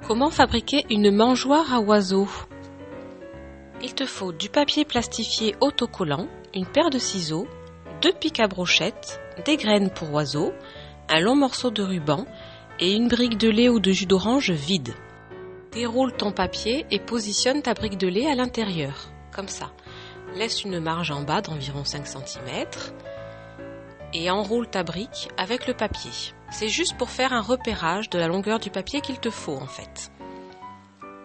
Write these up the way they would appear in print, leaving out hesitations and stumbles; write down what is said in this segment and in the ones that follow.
Comment fabriquer une mangeoire à oiseaux? Il te faut du papier plastifié autocollant, une paire de ciseaux, 2 pics à brochette, des graines pour oiseaux, un long morceau de ruban et une brique de lait ou de jus d'orange vide. Déroule ton papier et positionne ta brique de lait à l'intérieur, comme ça. Laisse une marge en bas d'environ 5 cm et enroule ta brique avec le papier. C'est juste pour faire un repérage de la longueur du papier qu'il te faut en fait.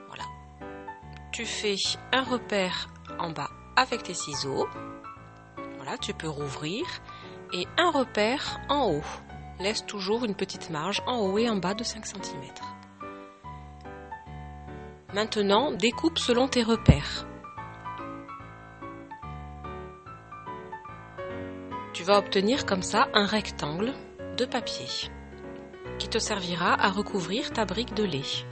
Voilà. Tu fais un repère en bas avec tes ciseaux. Voilà, tu peux rouvrir. Et un repère en haut. Laisse toujours une petite marge en haut et en bas de 5 cm. Maintenant, découpe selon tes repères. Tu vas obtenir comme ça un rectangle de papier qui te servira à recouvrir ta brique de lait.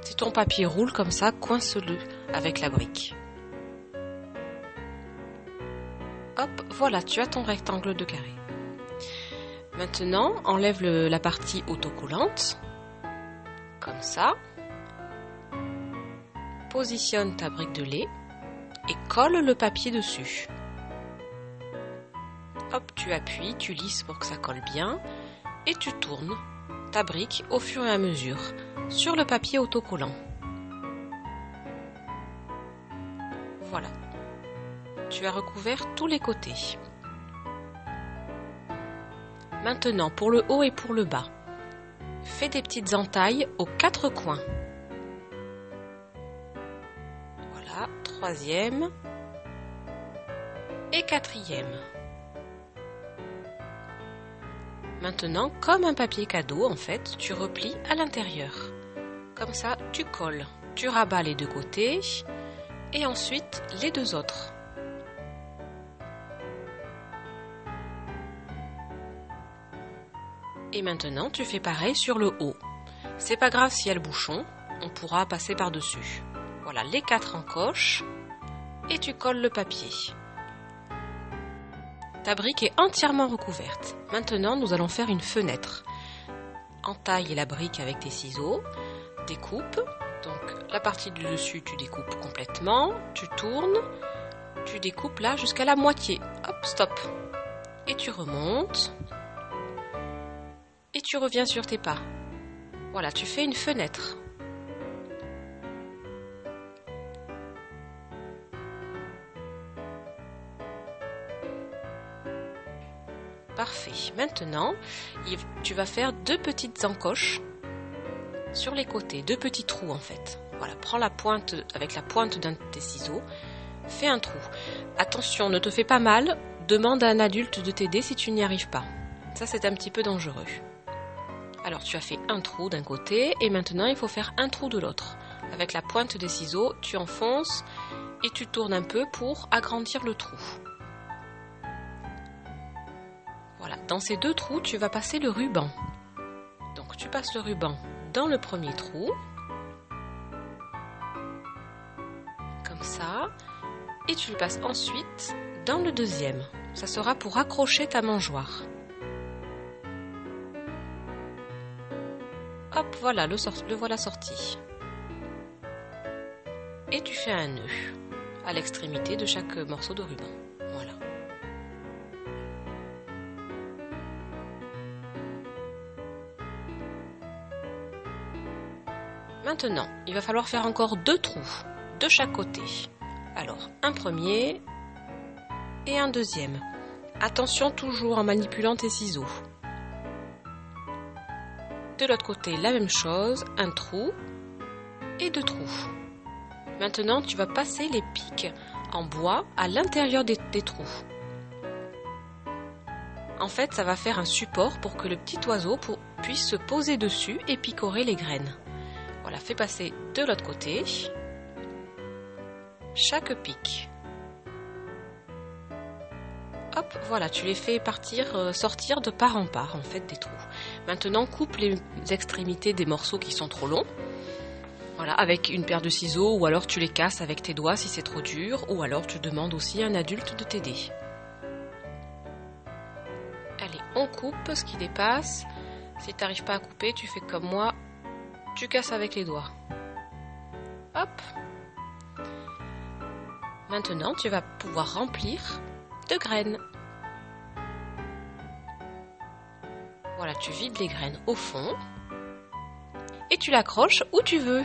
Si ton papier roule comme ça, coince-le avec la brique. Hop, voilà, tu as ton rectangle de carré. Maintenant, enlève la partie autocollante, comme ça. Positionne ta brique de lait et colle le papier dessus. Hop, tu appuies, tu lisses pour que ça colle bien et tu tournes ta brique au fur et à mesure sur le papier autocollant. Voilà. Tu as recouvert tous les côtés. Maintenant, pour le haut et pour le bas, fais des petites entailles aux 4 coins. Voilà, 3e et 4e. Maintenant, comme un papier cadeau, en fait, tu replies à l'intérieur. Comme ça, tu colles. Tu rabats les 2 côtés et ensuite les 2 autres. Et maintenant, tu fais pareil sur le haut. C'est pas grave s'il y a le bouchon, on pourra passer par-dessus. Voilà, les 4 encoches et tu colles le papier. Ta brique est entièrement recouverte. Maintenant, nous allons faire une fenêtre. Entaille la brique avec tes ciseaux, découpe. Donc, la partie du dessus, tu découpes complètement, tu tournes, tu découpes là jusqu'à la moitié. Hop, stop. Et tu remontes. Et tu reviens sur tes pas. Voilà, tu fais une fenêtre. Parfait. Maintenant, tu vas faire 2 petites encoches sur les côtés, 2 petits trous en fait. Voilà, prends la pointe avec la pointe d'un de tes ciseaux, fais un trou. Attention, ne te fais pas mal, demande à un adulte de t'aider si tu n'y arrives pas. Ça, c'est un petit peu dangereux. Alors, tu as fait un trou d'un côté et maintenant, il faut faire un trou de l'autre. Avec la pointe des ciseaux, tu enfonces et tu tournes un peu pour agrandir le trou. Voilà, dans ces 2 trous, tu vas passer le ruban. Donc, tu passes le ruban dans le premier trou, comme ça, et tu le passes ensuite dans le deuxième. Ça sera pour accrocher ta mangeoire. Hop, voilà, le voilà sorti. Et tu fais un nœud à l'extrémité de chaque morceau de ruban. Voilà. Maintenant, il va falloir faire encore 2 trous de chaque côté. Alors, un premier et un deuxième. Attention toujours en manipulant tes ciseaux. De l'autre côté, la même chose, un trou et 2 trous. Maintenant, tu vas passer les pics en bois à l'intérieur des trous. En fait, ça va faire un support pour que le petit oiseau puisse se poser dessus et picorer les graines. Voilà, fais passer de l'autre côté chaque pic. Hop, voilà, tu les fais sortir de part en part en fait des trous. Maintenant, coupe les extrémités des morceaux qui sont trop longs. Voilà, avec une paire de ciseaux ou alors tu les casses avec tes doigts si c'est trop dur ou alors tu demandes aussi à un adulte de t'aider. Allez, on coupe ce qui dépasse. Si tu n'arrives pas à couper, tu fais comme moi, tu casses avec les doigts. Hop. Maintenant, tu vas pouvoir remplir de graines. Voilà, tu vides les graines au fond et tu l'accroches où tu veux.